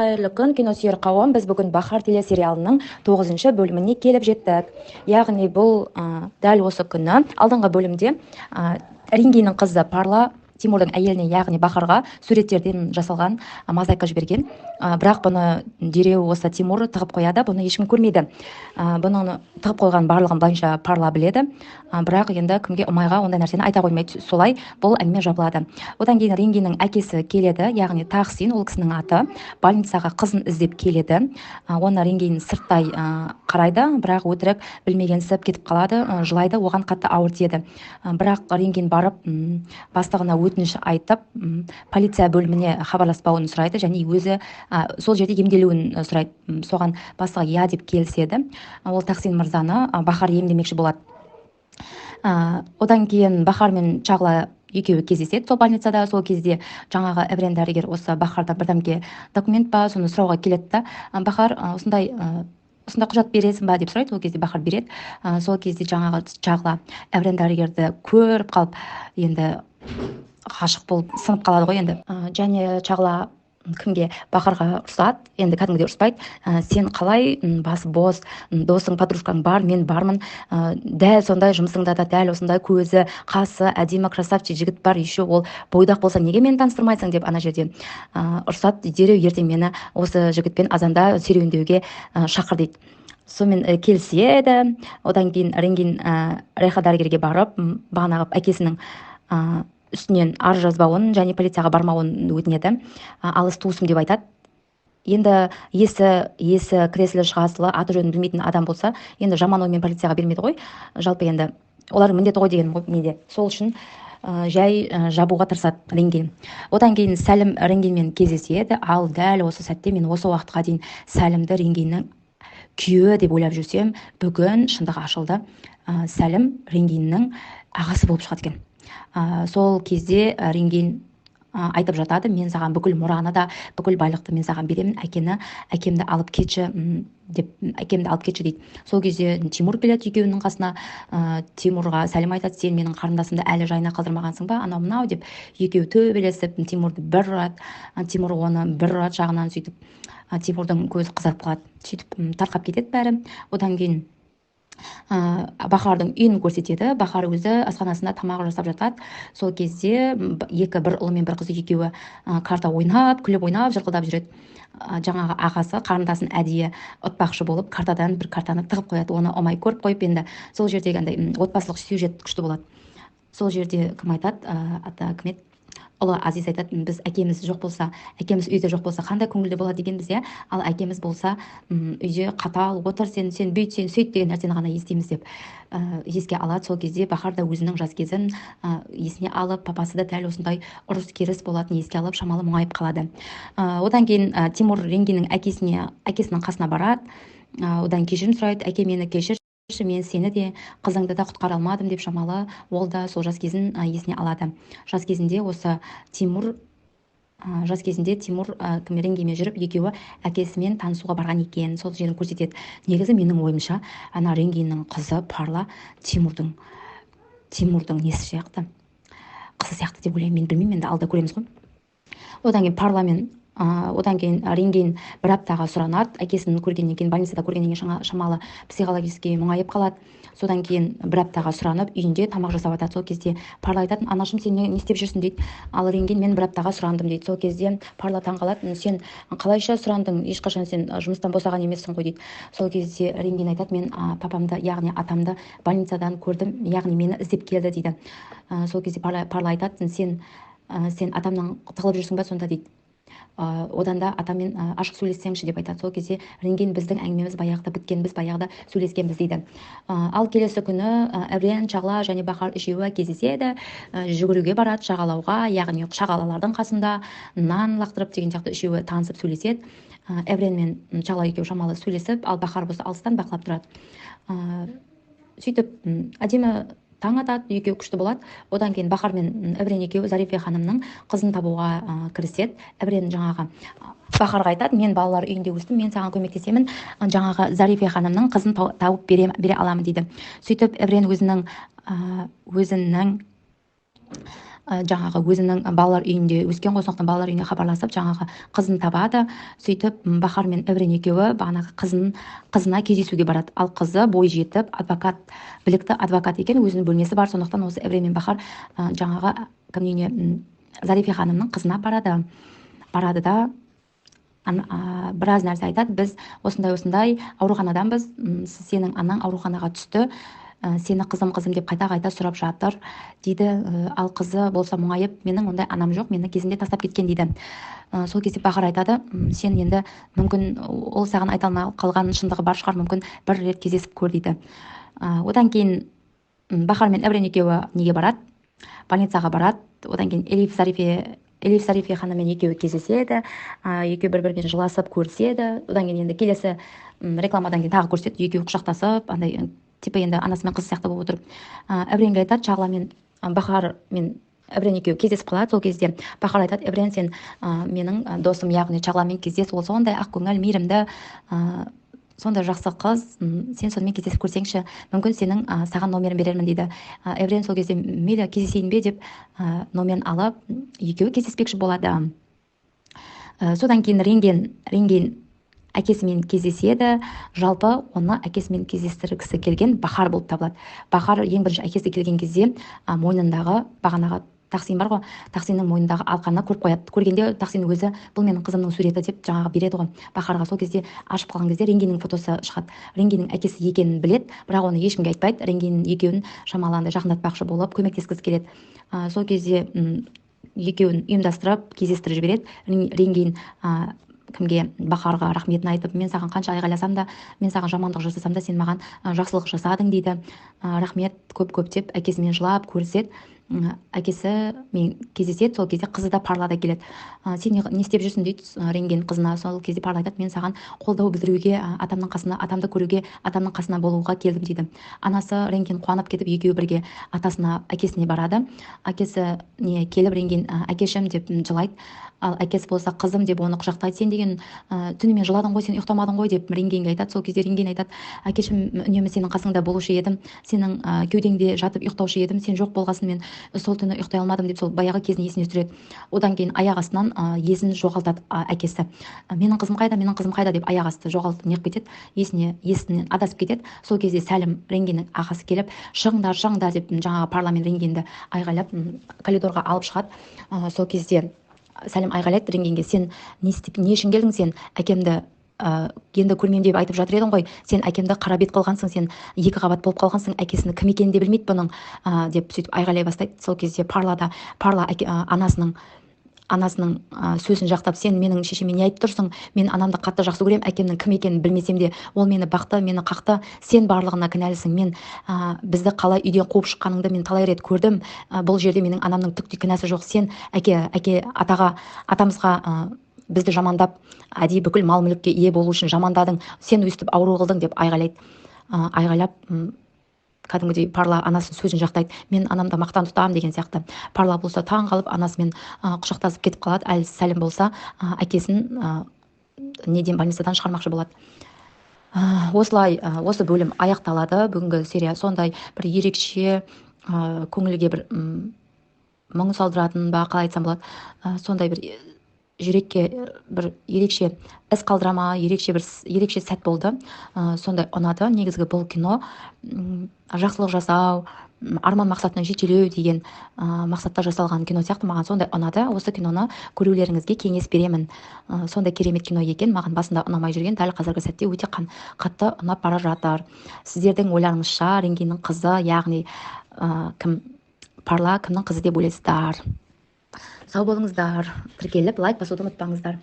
Қайырлы күн, киносүйер қауым. Біз бүгін Бахар телесериалының 9-шы бөліміне келіп жеттік. Яғни бұл дәл осы күні алдыңғы бөлімде Рингинің қызы Парла Тимурдың әйеліне, яғни Бахарға суреттерден жасалған мозаика жіберген. Бірақ бұны дереу осы Тимур тығып қояды, бұны ешкім көрмейді. Бұны тығып қойған барлығын былайша Парла біледі. Бірақ енді кімге ұмайға ондай нәрсені айта қоймайды. Солай бұл әңгіме жабылады. Одан кейін Рингинің әкесі келеді, яғни Тахсин, ол кісінің аты, больницаға қызын іздеп келеді. Оны Рингин сырттай қарайды, бірақ өтірік білмегенсіп кетіп қалады, жылайды, оған қатты ауыр тиеді. Бірақ Рингин барып бастығына өтініш айтып, полиция бөліміне хабарласпауын сұрайды және өзі сол жерде емделуін сұрайды. Соған бастығы я деп келіседі. Ол Тахсин мырзаны Бахар емдемекші болады. Одан кейін Бахар мен Чағла екеуі кездеседі сол больницада. Сол кезде жаңағы Эврен дәрігер осы Бахарда бірдемге документ па, соны сұрауға келеді да, Бахар осындай құжат бересің ба деп сұрайды. Ол кезде Бахар береді. Сол кезде жаңағы Чағла Эврен дәрігерді көріп қалып, енді ғашық болып сынып қалады ғой енді. Және Чағла кімге? Бахарға ұрсады, енді кәдімгідей ұрыспайды. Сен қалай басы бос, досың, подружкаң бар, мен бармын, дәл сондай жұмысыңда да дәл осындай көзі, қасы, әдемі красавчик жігіт бар, еще ол бойдақ болса, неге мені таныстырмайсың деп ана жерде ұрсады. Дереу ертең мені осы жігітпен азанда серуендеуге шақыр дейді. Сонымен келіседі. Одан кейін Рингин Рейха дәрігерге барып, бағанағы әкесінің үстінен арыз жазбауын және полицияға бармауын өтінеді. Алыс туысым деп айтады. Енді есі креслі шығасылы, аты жөнін білмейтін адам болса, енді жаман оймен полицияға бермейді ғой. Жалпы енді олар міндеті ғой деген неде. Сол үшін жай жабуға тырысады Рингин. Одан кейін Сәлім Рингинмен кездеседі. Ал дәл осы сәтте мен осы уақытқа дейін Сәлімді Рингиннің күйеуі деп ойлап жүрсем, бүгін шындық ашылды. Сәлім Рингиннің ағасы болып шығады екен. Сол кезде Рингин айтып жатады, мен саған бүкіл мұраны да, бүкіл байлықты мен саған беремін, әкемді алып кетші дейді. Сол кезде Тимур келеді екеуінің қасына. Тимурға Сәлім айтады, сен менің қарындасымды әлі жайына қалдырмағансың ба, анау мынау деп. Екеуі төбелесіп, Тимурды бір ұрады, Тимур оны бір ұрады жағынан. Сөйтіп Тимурдың көзі қызарып қалады. Сөйтіп тарқап кетеді бәрі. Одан кейін Бахардың үйін көрсетеді. Бахар өзі асханасында тамақ жасап жатады. Сол кезде бір ұлы мен бір қызы екеуі карта ойнап, күліп ойнап, жырқылдап жүреді. Жаңағы ағасы қарындасын әдейі ұтпақшы болып картадан бір картаны тығып қояды. Оны омай көріп қойып, енді сол жердегі отбасылық сюжет күшті болады. Сол жерде кім айтады? Ата кім еді? Ұлы Азиз айтады, біз әкеміз үйде жоқ болса қандай көңілді болады дегенбіз, иә. Ал әкеміз болса үйде қатал, отыр, сен бүйт, сен сөйт деген нәрсені ғана естиміз деп еске алады. Сол кезде Бахар да өзінің жас кезін есіне алып, папасы да дәл осындай ұрыс керіс болатын еске алып, шамалы мұңайып қалады. Одан кейін Тимур Рингиннің әкесінің қасына барады. Одан кешірім сұрайды, әке, мені кешір, мен сені де қызыңды да құтқара алмадым деп, шамалы ол да сол жас кезін есіне алады. Жас кезінде Тимур Рингинмен жүріп, екеуі әкесімен танысуға барған екен. Сол жерін көрсетеді. Негізі менің ойымша, ана Рингиннің қызы Парла Тимурдың несі сияқты, қызы сияқты деп ойлаймын. Мен білмеймін, енді алда көреміз ғой. Одан кейін Рингин бір аптаға сұранады. Әкесін көргеннен кейін, больницада көргеннен кейін шамалы психологически мұңайып қалады. Содан кейін бір аптаға сұранып, үйінде тамақ жасап жатады. Сол кезде Парла айтады, анашым, сен не істеп жүрсің дейді. Ал Рингин, мен бір аптаға сұрандым дейді. Сол кезде Парла таңғалады, сен қалайша сұрандың, ешқашан сен жұмыстан босаған емессің ғой дейді. Сол кезде Рингин айтады, мен папамды, яғни атамды больницадан көрдім, яғни мені іздеп келді дейді. Сол кезде Парла айтады, сен атамнан тығылып жүрсің ба сонда дейді. Одан да атамен ашық сөйлессеңші деп айтады. Сол кезде Рингин, біздің әңгімеміз баяғыда біткен, біз баяғыда сөйлескенбіз дейді. Ал келесі күні Эврен, Чағла және Бахар үшеуі кездеседі. Жүгіруге барады жағалауға, яғни шағалалардың қасында нан лақтырып деген сияқты үшеуі танысып сөйлеседі. Эврен мен Чағла екеуі шамалы сөйлесіп, ал Бахар болса алыстан бақылап тұрады. Сөйтіп әдемі таң атады, екеуі күшті болады. Одан кейін Бахар мен Эврен екеуі Зарифе ханымның қызын табуға кіріседі. Эврен жаңағы Бахарға айтады, мен балалар үйінде өстім, мен саған көмектесемін, жаңағы Зарифе ханымның қызын тауып бере аламын дейді. Сөйтіп Эврен өзінің жаңағы өзінің балалар үйінде өскен ғой, сондықтан балалар үйіне хабарласып жаңағы қызын табады. Сөйтіп Бахар мен Эврен екеуі бағанағы қызына кездесуге барады. Ал қызы бой жетіп адвокат, білікті адвокат екен, өзінің бөлмесі бар. Сондықтан осы Эврен мен Бахар жаңағы кімнің үйіне, Зарифа ханымның қызына барады да біраз нәрсе айтады. Біз осындай ауруханаданбыз, сенің анаң ауруханаға түсті, сені қызым деп қайта сұрап жатыр дейді. Ал қызы болса мұңайып, менің ондай анам жоқ, мені кезінде тастап кеткен дейді. Сол кезде Бахар айтады, сен енді мүмкін ол саған айта алмай қалған шындығы бар шығар, мүмкін бір рет кездесіп көр дейді. Одан кейін Бахар мен Эврен екеуі неге барады, больницаға барады. Одан кейін Элиф Зарифа ханыммен екеуі кездеседі, екеуі бір-бірімен жыласып көріседі. Одан кейін енді келесі рекламадан кейін тағы көрсетеді, екеуі құшақтасып, андай типа енді анасы мен қызы сияқты болып отырып. Эвренге айтады, Шағла мен Бахар мен Эврен екеуі кездесіп қалады. Сол кезде Бахар айтады, Эврен, сен менің досым, яғни Шағламен кездес, ол сондай ақ көңіл, мейірімді, сондай жақсы қыз, сен сонымен кездесіп көрсеңші, мүмкін сенің саған номерін берермін дейді. Эврен сол кезде мейлі кездесейін бе деп номерін алып екеуі кездеспекші болады. Содан кейін рентген әкесімен кездеседі. Жалпы оны әкесімен кездестіргісі келген Бахар болып табылады. Бахар ең бірінші әкесі келген кезде мойнындағы бағанағы Тақсин бар ғой, Тақсиннің мойнындағы алқаны көріп қояды. Көргенде Тақсин өзі бұл менің қызымның суреті деп жаңағы береді ғой Бахарға. Сол кезде ашып қалған кезде Ренгеннің фотосы шығады. Ренгеннің әкесі екенін білет, бірақ оны ешкімге айтпайды. Ренгеннің екеуін шамаланды жақындатпақшы болып көмектескісі келеді. Сол кезде екеуін ұйымдастырып кездестіріп жібереді. Ренген кімге, Бахарға рахметін айтып, мен саған қанша айғайласам да, мен саған жамандық жасасам да, сен маған жақсылық жасадың дейді. Рахмет көп деп әкесімен жылап көріседі. Әкесі мен кездеседі. Сол кезде қызы да Парлада келеді. Сен не істеп жүрсің дейді Ренген қызына. Сол кезде Парла айтады, мен саған қолдау білдіруге, атамды көруге, атамның қасына болуға келдім дейді. Анасы Ренген қуанып кетіп, екеуі бірге әкесіне барады. Әкесі келіп Ренген әкешім деп жылайды. Ал әкесі болса қызым деп оны құшақтайды. Сен деген түнімен жыладың ғой, сен ұйықтамадың ғой деп Ренгенге айтады. Сол кезде Ренген айтады, әкешім, үнемі сенің қасыңда болушы едім, сенің кеудеңде жатып ұйықтаушы едім, сен жоқ болғасын мен сол түні ұйықтай алмадым деп сол баяғы кезін есіне түсіреді. Одан кейін аяқ астынан есін жоғалтады әкесі. Менің қызым қайда деп аяқ асты жоғалтып неғып кетеді, есінен адасып кетеді. Сол кезде Сәлім, Ренгеннің ағасы, келіп шығыңдар деп жаңағы парламент Ренгенді айғайлап коридорға алып шығады. Сол кезде Сәлім айғайлайды Ренгенге, сен не үшін келдің, сен әкемді енді көрмеймін деп айтып жатыр едің ғой, сен әкемді қара бет қылғансың, сен екі қабат болып қалғансың, әкесінің кім екенін де білмейді бұның деп сөйтіп айғайлай бастайды. Сол кезде Парла анасының сөзін жақтап, сен менің шешеме не айтып тұрсың, мен анамды қатты жақсы көремін, әкемнің кім екенін білмесем де ол мені бақты, мені қақты, сен барлығына кінәлісің, мен бізді қалай үйден қуып шыққаныңды мен талай рет көрдім, бұл жерде менің анамның түк те кінәсі жоқ, сен атамызға бізді жамандап, әдейі бүкіл мал мүлікке ие болу үшін жамандадың, сен өстіп ауру қылдың деп айғайлап кәдімгідей Парла анасының сөзін жақтайды. Мен анамды мақтан тұтамын деген сияқты. Парла болса таң қалып анасымен құшақтасып кетіп қалады. Әлі Сәлім болса әкесін больницадан шығармақшы болады. Осылай осы бөлім аяқталады. Бүгінгі серия сондай бір ерекше, көңілге бір мұң салдыратын ба, қалай айтсам болады, сондай бір жүрекке бір ерекше із қалдырама, ерекше сәт болды. Сондай ұнады. Негізгі бұл кино жақсылық жасау, арман мақсатына жетелеу деген мақсатта жасалған кино сияқты. Маған сондай ұнады. Осы киноны көрулеріңізге кеңес беремін. Сондай керемет кино екен. Маған басында ұнамай жүрген, дәл қазіргі сәтте өте қатты ұнап бара жатыр. Сіздердің ойларыңызша Ренгеннің қызы, яғни Парла кімнің қызы деп ойлайсыздар? Сау болыңыздар. Тіркеліп лайк басуды ұмытпаңыздар.